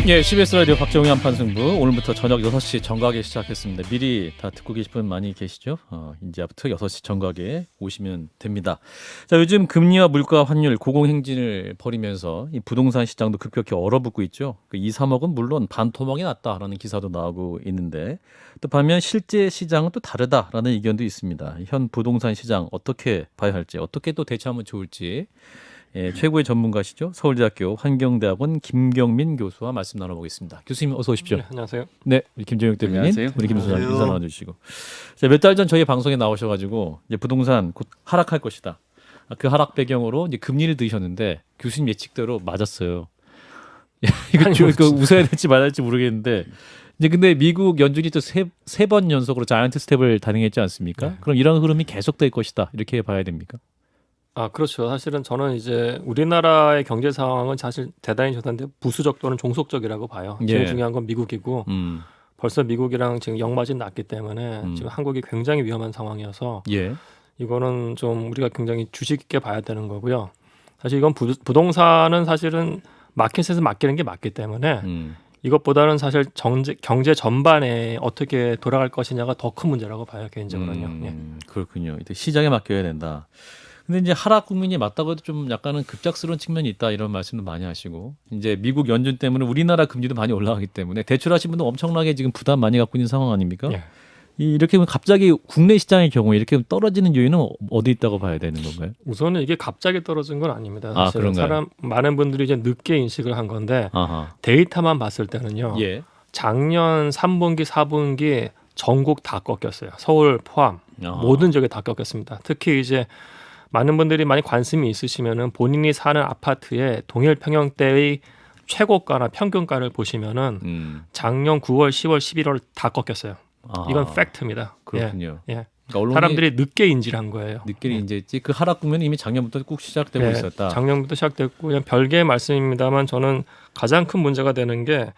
예, CBS 라디오 박정희 한판 승부 오늘부터 저녁 6시 정각에 시작했습니다. 미리 다 듣고 계신 분 많이 계시죠? 이제부터 6시 정각에 오시면 됩니다. 자, 요즘 금리와 물가 환율 고공행진을 벌이면서 이 부동산 시장도 급격히 얼어붙고 있죠. 그 2, 3억은 물론 반토막이 났다라는 기사도 나오고 있는데 또 반면 실제 시장은 또 다르다라는 의견도 있습니다. 현 부동산 시장 어떻게 봐야 할지, 어떻게 또 대처하면 좋을지 최고의 전문가시죠. 서울대학교 환경대학원 김경민 교수와 말씀 나눠보겠습니다. 교수님 어서 오십시오. 네, 안녕하세요. 네, 우리 김정혁 대변인, 안녕하세요. 우리 김 소장 인사 나눠주시고. 몇 달 전 저희 방송에 나오셔가지고 이제 부동산 곧 하락할 것이다. 그 하락 배경으로 이제 금리를 드셨는데 교수님 예측대로 맞았어요. 이거 웃어야 될지 말아야 될지 모르겠는데. 이제 근데 미국 연준이 또 세 번 연속으로 자이언트 스텝을 단행했지 않습니까? 네. 그럼 이런 흐름이 계속될 것이다. 이렇게 봐야 됩니까? 그렇죠. 사실은 저는 이제 우리나라의 경제 상황은 사실 대단히 좋던데 부수적 또는 종속적이라고 봐요. 예. 제일 중요한 건 미국이고 벌써 미국이랑 지금 역마진 났기 때문에 지금 한국이 굉장히 위험한 상황이어서 예. 이거는 좀 우리가 굉장히 주식 있게 봐야 되는 거고요. 사실 이건 부동산은 사실은 마켓에서 맡기는 게 맞기 때문에 이것보다는 사실 경제 전반에 어떻게 돌아갈 것이냐가 더 큰 문제라고 봐요, 개인적으로는요. 예. 그렇군요. 시장에 맡겨야 된다. 근데 이제 하락 국민이 맞다고 해도 좀 약간은 급작스러운 측면이 있다 이런 말씀도 많이 하시고 이제 미국 연준 때문에 우리나라 금리도 많이 올라가기 때문에 대출하신 분도 엄청나게 지금 부담 많이 갖고 있는 상황 아닙니까? 예. 이렇게 갑자기 국내 시장의 경우에 이렇게 떨어지는 요인은 어디 있다고 봐야 되는 건가요? 우선은 이게 갑자기 떨어진 건 아닙니다. 사실 그런가요? 많은 분들이 이제 늦게 인식을 한 건데 아하. 데이터만 봤을 때는요. 예. 작년 3분기, 4분기 전국 다 꺾였어요. 서울 포함 모든 지역에 다 꺾였습니다. 특히 이제 많은 분들이 많이 관심이 있으시면은 본인이 사는 아파트의 동일 평형대의 최고가나 평균가를 보시면은 작년 9월, 10월, 11월 다 꺾였어요. 이건 팩트입니다. 그렇군요. 예. 그러니까 언론이 사람들이 늦게 인지를 한 거예요. 늦게 인지했지 그 하락 국면이 이미 작년부터 꼭 시작되고 있었다. 작년부터 시작됐고 그냥 별개의 말씀입니다만 저는 가장 큰 문제가 되는 게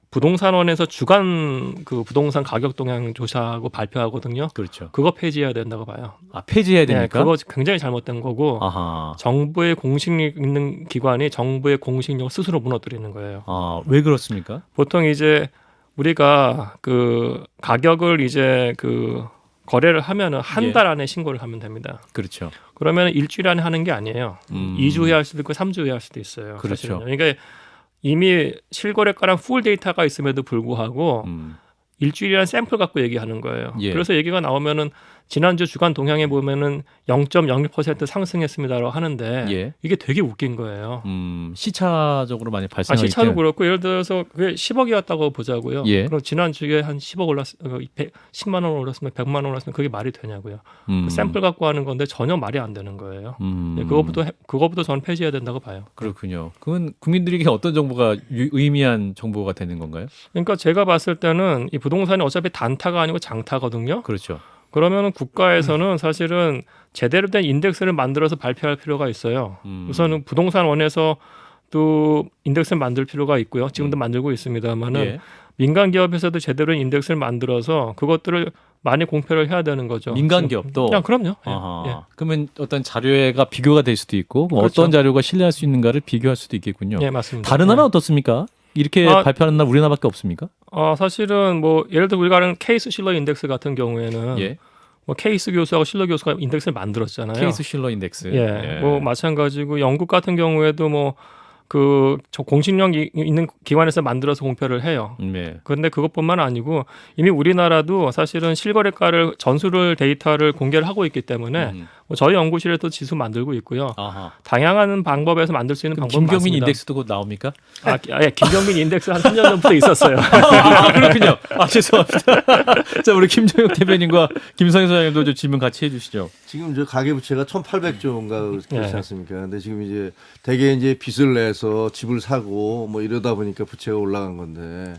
부동산원에서 주간 그 부동산 가격 동향 조사하고 발표하거든요. 그렇죠. 그거 폐지해야 된다고 봐요. 폐지해야 됩니까? 그거 굉장히 잘못된 거고 아하. 정부의 공식력 있는 기관이 정부의 공식력을 스스로 무너뜨리는 거예요. 왜 그렇습니까? 보통 이제 우리가 그 가격을 이제 그 거래를 하면은 한 달 안에 신고를 하면 됩니다. 그렇죠. 그러면 일주일 안에 하는 게 아니에요. 2주 후에 할 수도 있고 3주 후에 할 수도 있어요. 그렇죠. 사실은요. 그러니까 이미 실거래가랑 풀 데이터가 있음에도 불구하고 일주일이라는 샘플 갖고 얘기하는 거예요. 예. 그래서 얘기가 나오면은 지난주 주간 동향에 보면은 0.01% 상승했습니다라고 하는데 예. 이게 되게 웃긴 거예요. 시차적으로 많이 발생하기 시차도 때문에. 그렇고 예를 들어서 그게 10억이었다고 보자고요. 예. 그럼 지난주에 한 10억 10만 원 올랐으면 100만 원 올랐으면 그게 말이 되냐고요. 그 샘플 갖고 하는 건데 전혀 말이 안 되는 거예요. 그거부터 저는 폐지해야 된다고 봐요. 그렇군요. 그건 국민들에게 어떤 정보가 의미한 정보가 되는 건가요? 그러니까 제가 봤을 때는 이 부동산이 어차피 단타가 아니고 장타거든요. 그렇죠. 그러면 국가에서는 사실은 제대로 된 인덱스를 만들어서 발표할 필요가 있어요. 우선은 부동산원에서 또 인덱스를 만들 필요가 있고요. 지금도 만들고 있습니다만은 예. 민간 기업에서도 제대로 인덱스를 만들어서 그것들을 많이 공표를 해야 되는 거죠. 민간 기업도. 그럼요. 아하. 예. 그러면 어떤 자료가 비교가 될 수도 있고 그렇죠. 어떤 자료가 신뢰할 수 있는가를 비교할 수도 있겠군요. 예, 맞습니다. 다른 나라 예. 는 어떻습니까? 이렇게 발표하는 나라 우리나라밖에 없습니까? 사실은 뭐 예를 들어 우리가 하는 케이스 실러 인덱스 같은 경우에는 예. 뭐 케이스 교수하고 실러 교수가 인덱스를 만들었잖아요. 케이스 실러 인덱스. 예. 뭐 마찬가지고 영국 같은 경우에도 뭐 그 공신력 있는 기관에서 만들어서 공표를 해요. 네. 그런데 그것뿐만 아니고 이미 우리나라도 사실은 실거래가를 전수를 데이터를 공개를 하고 있기 때문에 뭐 저희 연구실에도 지수 만들고 있고요. 아하. 다양한 방법에서 만들 수 있는 방법이 김경민 많습니다. 인덱스도 곧 나옵니까? 예, 김경민 인덱스 한 3년 전부터 있었어요. 그렇군요. 죄송합니다. 자, 우리 김정혁 대변인과 김성희 소장님도 좀 질문 같이 해주시죠. 지금 저 가계부채가 1,800조인가 그렇지 네. 않습니까? 근데 지금 이제 대개 이제 빚을 내서 집을 사고 뭐 이러다 보니까 부채가 올라간 건데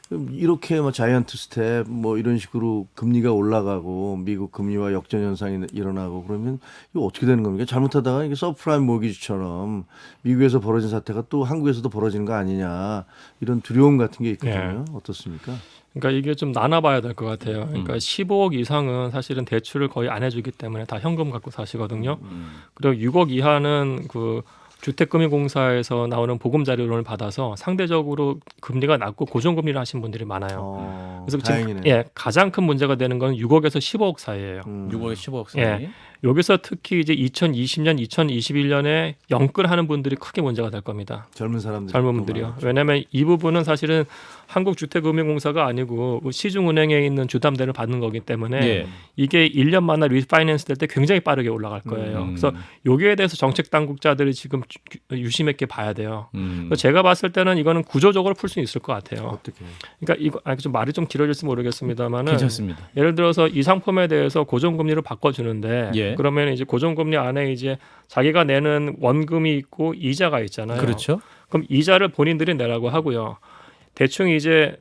그럼 이렇게 뭐 자이언트 스텝 뭐 이런 식으로 금리가 올라가고 미국 금리와 역전 현상이 일어나고 그러면 이거 어떻게 되는 겁니까? 잘못하다가 이게 서프라임 모기지처럼 미국에서 벌어진 사태가 또 한국에서도 벌어지는 거 아니냐 이런 두려움 같은 게 있거든요. 어떻습니까? 그러니까 이게 좀 나눠봐야 될 것 같아요. 그러니까 15억 이상은 사실은 대출을 거의 안 해주기 때문에 다 현금 갖고 사시거든요. 그리고 6억 이하는 그 주택금융공사에서 나오는 보금자료론을 받아서 상대적으로 금리가 낮고 고정금리를 하신 분들이 많아요. 그래서 다행이네. 지금 가장 큰 문제가 되는 건 6억에서 15억 사이예요. 6억에 15억 사이. 예. 여기서 특히 이제 2020년, 2021년에 영끌하는 분들이 크게 문제가 될 겁니다. 젊은 사람들. 젊은 분들이요. 왜냐하면 이 부분은 사실은 한국주택금융공사가 아니고 시중은행에 있는 주담대를 받는 거기 때문에 예. 이게 1년마다 리파이낸스 될 때 굉장히 빠르게 올라갈 거예요. 그래서 여기에 대해서 정책 당국자들이 지금 유심 있게 봐야 돼요. 그래서 제가 봤을 때는 이거는 구조적으로 풀 수 있을 것 같아요. 어떻게? 그러니까 이거 좀 말이 좀 길어질지 모르겠습니다만은 괜찮습니다. 예를 들어서 이 상품에 대해서 고정금리로 바꿔주는데 예. 그러면 이제 고정금리 안에 이제 자기가 내는 원금이 있고 이자가 있잖아요. 그렇죠. 그럼 이자를 본인들이 내라고 하고요. 대충 이제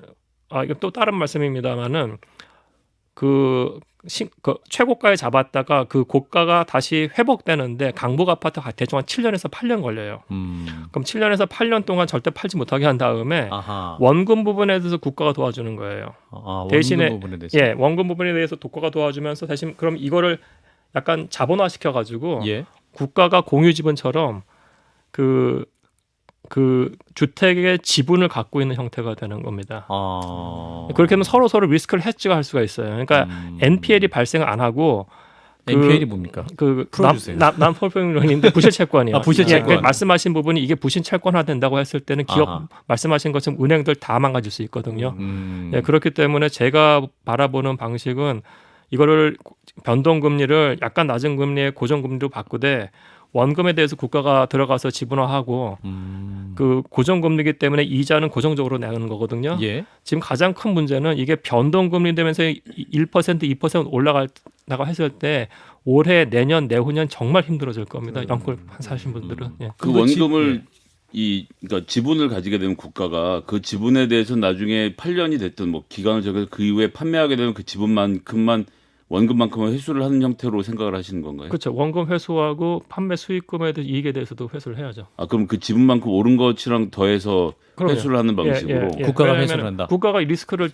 이거 또 다른 말씀입니다만은 그 최고가에 잡았다가 그 고가가 다시 회복되는데 강북 아파트 대충 한 7년에서 8년 걸려요. 그럼 7년에서 8년 동안 절대 팔지 못하게 한 다음에 아하. 원금 부분에 대해서 국가가 도와주는 거예요. 원금 대신에 부분에 대해서. 예, 원금 부분에 대해서 국가가 도와주면서 대신 그럼 이거를 약간 자본화 시켜 가지고 예. 국가가 공유 지분처럼 그 주택의 지분을 갖고 있는 형태가 되는 겁니다. 그렇게 하면 서로 리스크를 해지가 할 수가 있어요. 그러니까 NPL이 발생 안 하고 NPL이 뭡니까? 풀어주세요. 남폴포인론인데 부실채권이요. 부실채권. 그러니까 말씀하신 부분이 이게 부실채권화 된다고 했을 때는 기업 아하. 말씀하신 것처럼 은행들 다 망가질 수 있거든요. 예, 그렇기 때문에 제가 바라보는 방식은 이거를 변동금리를 약간 낮은 금리에 고정금리로 바꾸되 원금에 대해서 국가가 들어가서 지분화하고 그 고정금리이기 때문에 이자는 고정적으로 내는 거거든요. 예. 지금 가장 큰 문제는 이게 변동금리 되면서 1%, 2% 올라간다고 했을 때 올해, 내년, 내후년 정말 힘들어질 겁니다. 영끌 사신 분들은. 예. 그 원금을 그러니까 지분을 가지게 되면 국가가 그 지분에 대해서 나중에 8년이 됐든 뭐 기간을 정해서 그 이후에 판매하게 되면 그 지분만큼만 원금만큼은 회수를 하는 형태로 생각을 하시는 건가요? 그렇죠. 원금 회수하고 판매 수익금에 대해서 이익에 대해서도 회수를 해야죠. 그럼 그 지분만큼 오른 것이랑 더해서 그럼요. 회수를 하는 방식으로. 국가가 왜냐하면 회수를 한다. 국가가 이 리스크를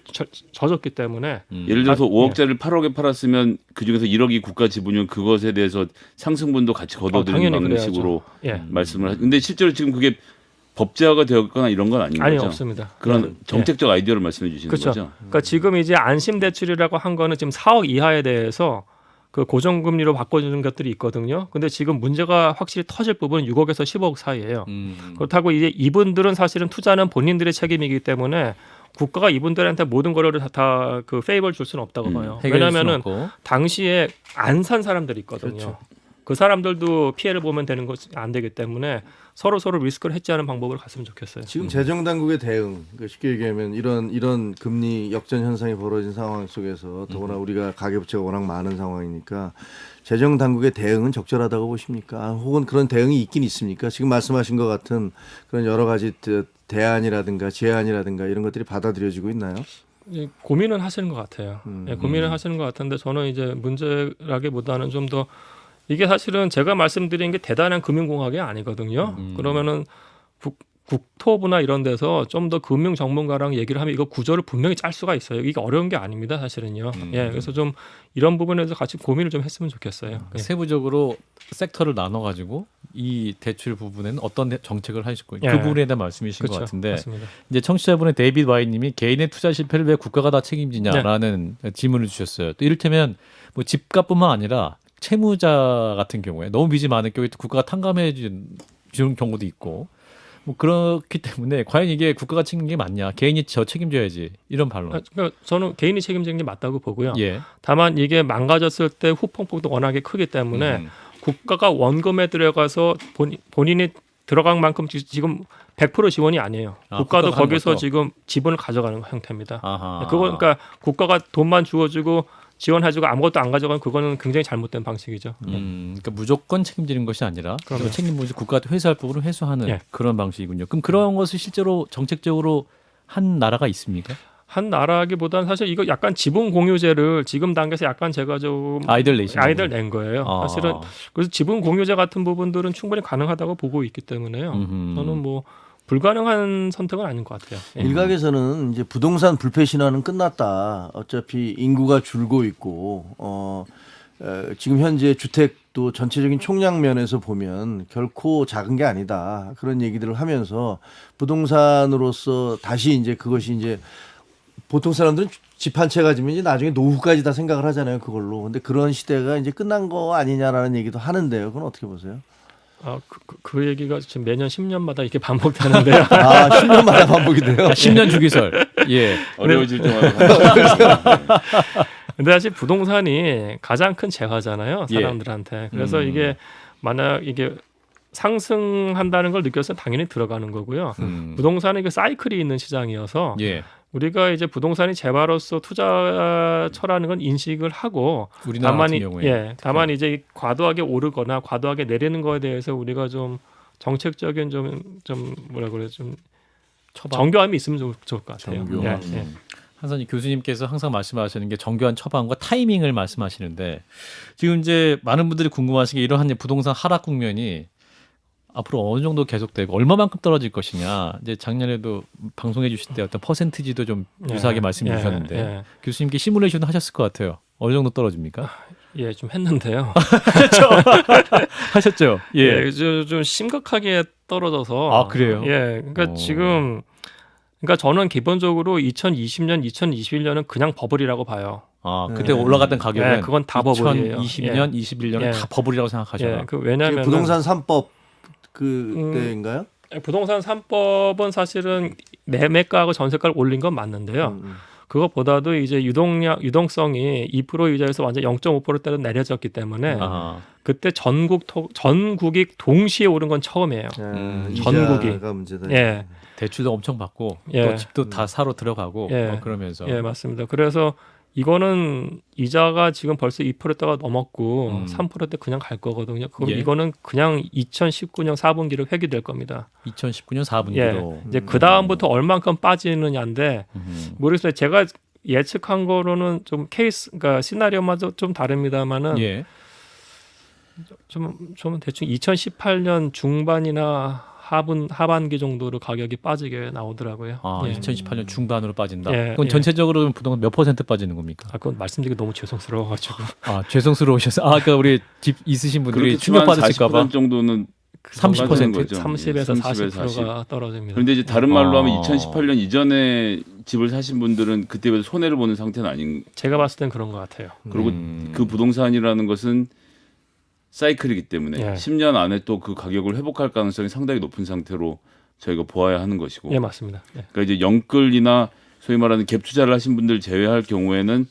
져줬기 때문에 예를 들어서 5억짜리를 8억에 팔았으면 그 중에서 1억이 국가 지분이면 그것에 대해서 상승분도 같이 걷어들이는 당연히 방식으로 예. 말씀을 하시는데 근데 실제로 지금 그게 법제화가 되었거나 이런 건 아닌 아니 거죠? 없습니다. 그런 정책적 아이디어를 말씀해 주시는 그렇죠. 거죠? 그러니까 지금 이제 안심 대출이라고 한 거는 지금 4억 이하에 대해서 그 고정금리로 바꿔주는 것들이 있거든요. 근데 지금 문제가 확실히 터질 부분은 6억에서 15억 사이예요. 그렇다고 이제 이분들은 사실은 투자는 본인들의 책임이기 때문에 국가가 이분들한테 모든 거를 다 그 페이버를 줄 수는 없다고 봐요. 왜냐하면은 당시에 안 산 사람들이 있거든요. 그렇죠. 그 사람들도 피해를 보면 되는 것이 안 되기 때문에 서로 리스크를 해지하는 방법을 갔으면 좋겠어요. 지금 재정 당국의 대응, 그러니까 쉽게 얘기하면 이런 금리 역전 현상이 벌어진 상황 속에서 더구나 우리가 가계부채가 워낙 많은 상황이니까 재정 당국의 대응은 적절하다고 보십니까? 혹은 그런 대응이 있긴 있습니까? 지금 말씀하신 것 같은 그런 여러 가지 대안이라든가 제안이라든가 이런 것들이 받아들여지고 있나요? 고민은 하시는 것 같아요. 고민을 하시는 것 같은데 저는 이제 문제라기보다는 좀 더 이게 사실은 제가 말씀드린 게 대단한 금융공학이 아니거든요. 그러면은 국토부나 이런 데서 좀 더 금융 전문가랑 얘기를 하면 이거 구조를 분명히 짤 수가 있어요. 이게 어려운 게 아닙니다, 사실은요. 그래서 좀 이런 부분에서 같이 고민을 좀 했으면 좋겠어요. 세부적으로 섹터를 나눠가지고 이 대출 부분에는 어떤 정책을 하실 거예요. 예. 그 부분에 대한 말씀이신 그렇죠. 것 같은데 맞습니다. 이제 청취자분의 데이비드 와이님이 개인의 투자 실패를 왜 국가가 다 책임지냐라는 질문을 주셨어요. 또 이를테면 뭐 집값뿐만 아니라 채무자 같은 경우에 너무 빚이 많을 경우에 국가가 탕감해 주는 경우도 있고 뭐 그렇기 때문에 과연 이게 국가가 책임진 게 맞냐? 개인이 저 책임져야지 이런 반론. 그러니까 저는 개인이 책임지는 게 맞다고 보고요. 예. 다만 이게 망가졌을 때 후폭풍도 워낙에 크기 때문에 국가가 원금에 들어가서 본인이 들어간 만큼 지금 100% 지원이 아니에요. 국가도 국가가 하는 거기서 것도? 지금 지분을 가져가는 형태입니다. 아하. 그거 그러니까 국가가 돈만 주어주고 지원해주고 아무것도 안 가져가는 그거는 굉장히 잘못된 방식이죠. 그러니까 무조건 책임지는 것이 아니라 그럼요. 책임 문제 국가가 회수할 부분을 회수하는 예. 그런 방식이군요. 그럼 그런 것을 실제로 정책적으로 한 나라가 있습니까? 한 나라기보다는 사실 이거 약간 지분 공유제를 지금 단계에서 약간 제가 좀 아이들 내신 아이들 거군요. 낸 거예요. 아. 사실은 그래서 지분 공유제 같은 부분들은 충분히 가능하다고 보고 있기 때문에요. 저는 뭐 불가능한 선택은 아닌 것 같아요. 예. 일각에서는 이제 부동산 불패 신화는 끝났다. 어차피 인구가 줄고 있고 지금 현재 주택도 전체적인 총량 면에서 보면 결코 작은 게 아니다. 그런 얘기들을 하면서 부동산으로서 다시 이제 그것이 이제 보통 사람들은 집 한 채 가지면 이제 나중에 노후까지 다 생각을 하잖아요. 그걸로. 근데 그런 시대가 이제 끝난 거 아니냐라는 얘기도 하는데요. 그건 어떻게 보세요? 그 얘기가 지금 매년 10년마다 이렇게 반복되는데요. 10년마다 반복이 돼요. 10년 주기설. 예. 어려워질 때마다. 근데 사실 부동산이 가장 큰 재화잖아요. 예. 사람들한테. 그래서 이게 만약 이게 상승한다는 걸 느껴서 당연히 들어가는 거고요. 부동산은 이게 사이클이 있는 시장이어서 예. 우리가 이제 부동산이 재화로서 투자처라는 건 인식을 하고 우리나라 같은 경우에. 다만 이제 과도하게 오르거나 과도하게 내리는 거에 대해서 우리가 좀 정책적인 좀 뭐라 그래 좀 정교함이 있으면 좋을 것 같아요. 정교함. 예. 한선희 교수님께서 항상 말씀하시는 게 정교한 처방과 타이밍을 말씀하시는데 지금 이제 많은 분들이 궁금하신 게 이러한 부동산 하락 국면이 앞으로 어느 정도 계속되고 얼마만큼 떨어질 것이냐. 이제 작년에도 방송해 주실 때 어떤 퍼센티지도 좀 유사하게 말씀해 주셨는데 교수님께 시뮬레이션 하셨을 것 같아요. 어느 정도 떨어집니까? 예, 좀 했는데요. 하셨죠. 예. 좀 심각하게 떨어져서. 그래요? 예, 그러니까 지금 그러니까 저는 기본적으로 2020년, 2021년은 그냥 버블이라고 봐요. 그때 올라갔던 가격은 그건 다 버블이에요. 2020년, 21년은 다 버블이라고 생각하셔요. 왜냐하면 부동산 3법 그때인가요? 부동산 3법은 사실은 매매가하고 전세가를 올린 건 맞는데요. 그것보다도 이제 유동성이 2% 이자에서 완전 0.5%대로 내려졌기 때문에 그때 전국이 동시에 오른 건 처음이에요. 전국이. 이자가 문제다. 예. 대출도 엄청 받고 예. 또 집도 다 사러 들어가고 그러면서. 예, 맞습니다. 그래서 이거는 이자가 지금 벌써 2%대가 넘었고 3%대 그냥 갈 거거든요. 그럼 이거는 그냥 2019년 4분기로 회귀될 겁니다. 2019년 4분기로. 예. 이제 그 다음부터 얼만큼 빠지느냐인데 모르겠어요. 제가 예측한 거로는 좀 그러니까 시나리오마저 좀 다릅니다만은 예. 좀 대충 2018년 중반이나 하반기 정도로 가격이 빠지게 나오더라고요. 2018년 중반으로 빠진다. 예, 그건 예. 전체적으로 부동산 몇 퍼센트 빠지는 겁니까? 그건 말씀드리기 너무 죄송스러워가지고. 죄송스러우셔서. 그러니까 우리 집 있으신 분들이 충격 받으실까봐. 40% 정도는 30%? 거죠. 30에서 30에서 40%가 떨어집니다. 그런데 이제 다른 말로 하면 2018년 이전에 집을 사신 분들은 그때보다 손해를 보는 상태는 아닌. 제가 봤을 땐 그런 것 같아요. 그리고 그 부동산이라는 것은 사이클이기 때문에 10년 안에 또 그 가격을 회복할 가능성이 상당히 높은 상태로 저희가 보아야 하는 것이고. 예, 맞습니다. 예. 그러니까 이제 영끌이나 소위 말하는 갭 투자를 하신 분들 제외할 경우에는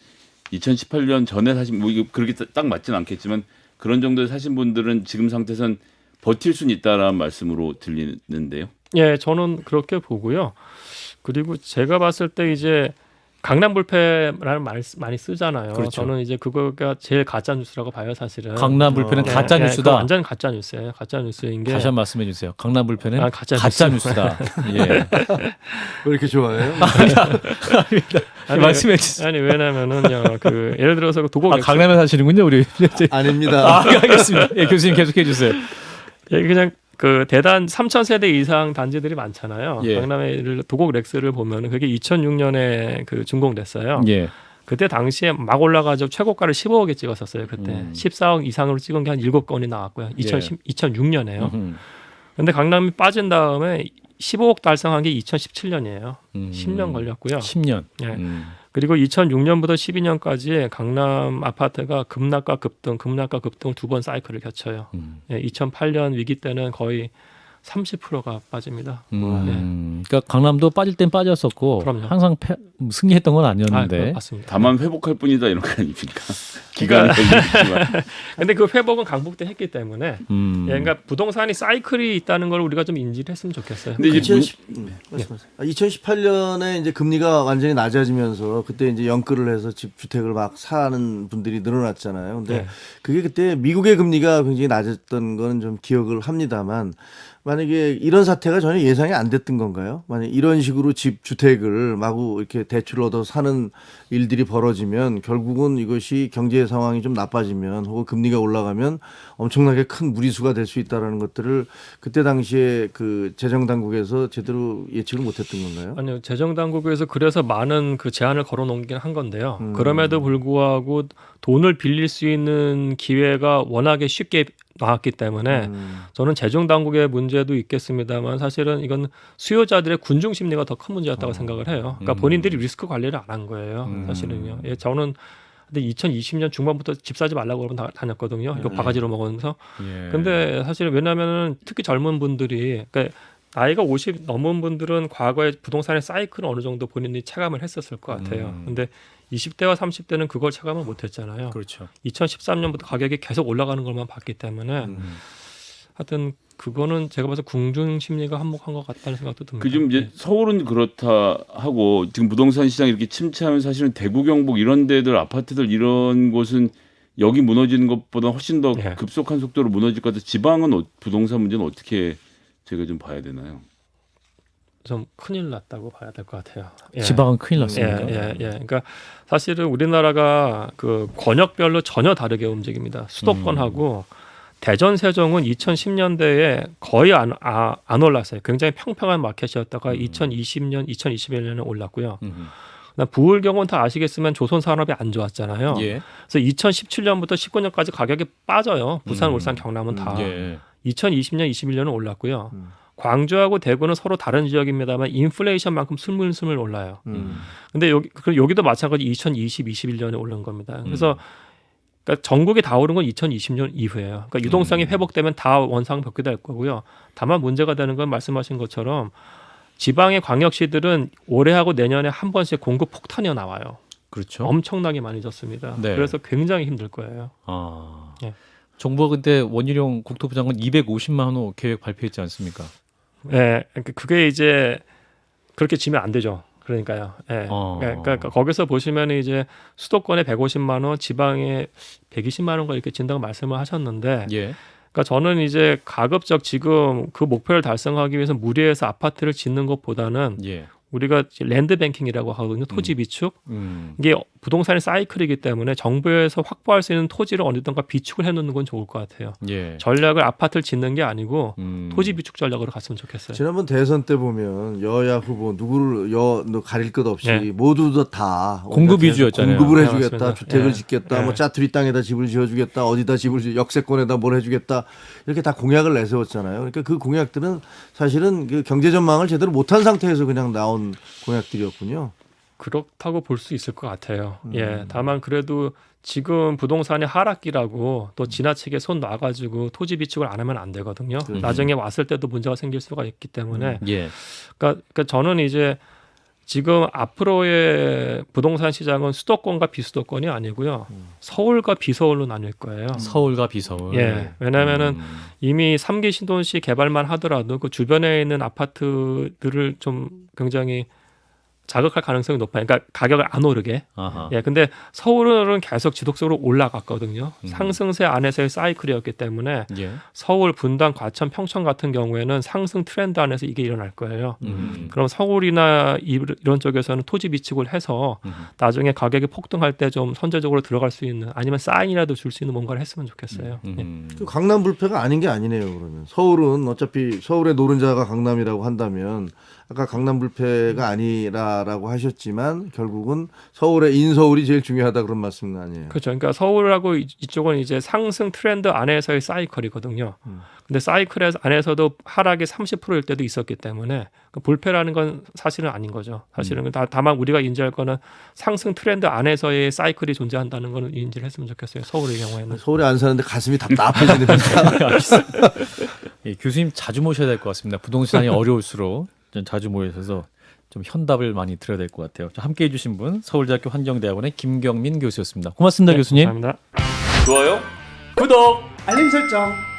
2018년 전에 사신 뭐 이거 그렇게 딱 맞진 않겠지만 그런 정도에 사신 분들은 지금 상태에선 버틸 수는 있다라는 말씀으로 들리는데요. 예, 저는 그렇게 보고요. 그리고 제가 봤을 때 이제 강남불패라는 말 많이 쓰잖아요. 그렇죠. 저는 이제 그거가 제일 가짜 뉴스라고 봐요, 사실은. 강남 불패는 가짜 그거 뉴스다. 완전 가짜 뉴스예요. 가짜 뉴스인 게. 다시 한 번 말씀해 주세요. 강남 불패는 가짜 뉴스다. 예. 왜 이렇게 좋아해요? 말씀해 주세요. 아니 왜냐면은요, 그 예를 들어서 그 도곡 강남에 사시는군요, 우리. 아닙니다. 알겠습니다. 예, 교수님 계속해 주세요. 예, 그냥 그 대단 3,000세대 이상 단지들이 많잖아요. 예. 강남의 도곡 렉스를 보면은 그게 2006년에 그 준공됐어요. 예. 그때 당시에 막 올라가지고 최고가를 15억에 찍었었어요. 그때 14억 이상으로 찍은 게 한 7건이 나왔고요. 2006년에요. 근데 강남이 빠진 다음에 15억 달성한 게 2017년이에요. 10년 걸렸고요. 10년. 예. 그리고 2006년부터 12년까지 강남 아파트가 급락과 급등 두 번 사이클을 겪어요. 예, 2008년 위기 때는 거의 30%가 빠집니다. 그러니까 강남도 빠질 땐 빠졌었고 그럼요. 항상 승리했던 건 아니었는데. 맞습니다. 다만 회복할 뿐이다 이런 거 아닙니까? 기간이 걸리지만. 근데 그 회복은 강북 때 했기 때문에 예, 그러니까 부동산이 사이클이 있다는 걸 우리가 좀 인지를 했으면 좋겠어요. 근데 이제 2018년에 이제 금리가 완전히 낮아지면서 그때 이제 영끌을 해서 주택을 막 사는 분들이 늘어났잖아요. 근데 그게 그때 미국의 금리가 굉장히 낮았던 거는 좀 기억을 합니다만 만약에 이런 사태가 전혀 예상이 안 됐던 건가요? 만약 이런 식으로 주택을 마구 이렇게 대출을 얻어 사는 일들이 벌어지면 결국은 이것이 경제 상황이 좀 나빠지면 혹은 금리가 올라가면 엄청나게 큰 무리수가 될 수 있다라는 것들을 그때 당시에 그 재정 당국에서 제대로 예측을 못했던 건가요? 아니요, 재정 당국에서 그래서 많은 그 제한을 걸어놓긴 한 건데요. 그럼에도 불구하고 돈을 빌릴 수 있는 기회가 워낙에 쉽게 나왔기 때문에 저는 재정 당국의 문제도 있겠습니다만 사실은 이건 수요자들의 군중 심리가 더 큰 문제였다고 생각을 해요. 그러니까 본인들이 리스크 관리를 안 한 거예요. 사실은요. 예, 저는 근데 2020년 중반부터 집 사지 말라고 그러면 다녔거든요. 이거 바가지로 먹으면서. 예. 근데 사실 왜냐하면 특히 젊은 분들이 그러니까 나이가 50 넘은 분들은 과거에 부동산의 사이클을 어느 정도 본인이 체감을 했었을 것 같아요. 근데 20대와 30대는 그걸 체감을 못했잖아요. 그렇죠. 2013년부터 가격이 계속 올라가는 것만 봤기 때문에 하여튼 그거는 제가 봐서 궁중 심리가 한몫한 것 같다는 생각도 듭니다. 그 좀 이제 서울은 그렇다 하고 지금 부동산 시장이 이렇게 침체하면 사실은 대구 경북 이런 데들 아파트들 이런 곳은 여기 무너지는 것보다 훨씬 더 예. 급속한 속도로 무너질 것 같아서 지방은 부동산 문제는 어떻게 제가 좀 봐야 되나요? 좀 큰일 났다고 봐야 될 것 같아요. 예. 지방은 큰일 났습니까? 예. 그러니까 사실은 우리나라가 그 권역별로 전혀 다르게 움직입니다. 수도권하고 대전, 세종은 2010년대에 거의 안 올랐어요. 굉장히 평평한 마켓이었다가 2020년, 2021년에 올랐고요. 그다음 부울 경우는 다 아시겠지만 조선 산업이 안 좋았잖아요. 예. 그래서 2017년부터 19년까지 가격이 빠져요. 부산, 울산, 경남은 다. 예. 2020년, 21년은 올랐고요. 광주하고 대구는 서로 다른 지역입니다만 인플레이션만큼 스물스물 올라요. 근데 여기도 마찬가지 2020, 21년에 오른 겁니다. 그래서 그러니까 전국이 다 오른 건 2020년 이후예요. 그러니까 유동성이 회복되면 다 원상복귀 될 거고요. 다만 문제가 되는 건 말씀하신 것처럼 지방의 광역시들은 올해하고 내년에 한 번씩 공급 폭탄이 나와요. 그렇죠. 엄청나게 많이 졌습니다. 네. 그래서 굉장히 힘들 거예요. 아. 예. 정부가 그때 원희룡 국토부 장관 250만 호 계획 발표했지 않습니까? 예, 그게 이제 그렇게 지면 안 되죠. 그러니까요. 예. 그러니까 거기서 보시면 이제 수도권에 150만 원, 지방에 120만 원가 이렇게 진다고 말씀을 하셨는데, 예. 그러니까 저는 이제 가급적 지금 그 목표를 달성하기 위해서 무리해서 아파트를 짓는 것보다는 예. 우리가 랜드 뱅킹이라고 하거든요. 토지 비축. 음. 이게 부동산의 사이클이기 때문에 정부에서 확보할 수 있는 토지를 어디든가 비축을 해놓는 건 좋을 것 같아요. 예. 전략을 아파트를 짓는 게 아니고 토지 음. 비축 전략으로 갔으면 좋겠어요. 지난번 대선 때 보면 여야 후보 누구를 가릴 것 없이 네. 모두 다 공급 위주였잖아요. 공급을 네, 해주겠다, 맞습니다. 주택을 예. 짓겠다, 예. 뭐 짜투리 땅에다 집을 지어주겠다, 어디다 역세권에다 뭘 해주겠다 이렇게 다 공약을 내세웠잖아요. 그러니까 그 공약들은 사실은 그 경제 전망을 제대로 못한 상태에서 그냥 나온 공약들이었군요. 그렇다고 볼 수 있을 것 같아요. 예, 다만 그래도 지금 부동산의 하락기라고 또 지나치게 손 놔가지고 토지 비축을 안 하면 안 되거든요. 나중에 왔을 때도 문제가 생길 수가 있기 때문에, 예. 그러니까 저는 이제 지금 앞으로의 부동산 시장은 수도권과 비수도권이 아니고요, 서울과 비서울로 나뉠 거예요. 서울과 비서울. 예, 왜냐하면은 이미 3기 신도시 개발만 하더라도 그 주변에 있는 아파트들을 좀 굉장히 자극할 가능성이 높아요. 그러니까 가격을 안 오르게. 아하. 예, 근데 서울은 계속 지속적으로 올라갔거든요. 상승세 안에서의 사이클이었기 때문에 예. 서울, 분당, 과천, 평촌 같은 경우에는 상승 트렌드 안에서 이게 일어날 거예요. 그럼 서울이나 이런 쪽에서는 토지 비축을 해서 나중에 가격이 폭등할 때 좀 선제적으로 들어갈 수 있는 아니면 사인이라도 줄 수 있는 뭔가를 했으면 좋겠어요. 예. 그 강남 불패가 아닌 게 아니네요. 그러면 서울은 어차피 서울의 노른자가 강남이라고 한다면 아까 강남 불패가 아니라라고 하셨지만 결국은 서울의 인서울이 제일 중요하다 그런 말씀은 아니에요. 그렇죠. 그러니까 서울하고 이쪽은 이제 상승 트렌드 안에서의 사이클이거든요. 근데 사이클 안에서도 하락이 30%일 때도 있었기 때문에 그 불패라는 건 사실은 아닌 거죠. 사실은 다만 우리가 인지할 거는 상승 트렌드 안에서의 사이클이 존재한다는 거는 인지를 했으면 좋겠어요. 서울의 경우에는. 서울에 안 사는데 가슴이 답답해지네요. 예, 교수님 자주 모셔야 될 것 같습니다. 부동산이 어려울수록 좀 자주 모여서 좀 현답을 많이 들어야 될 것 같아요. 함께해 주신 분 서울대학교 환경대학원의 김경민 교수였습니다. 고맙습니다, 교수님. 감사합니다. 좋아요? 구독. 알림 설정.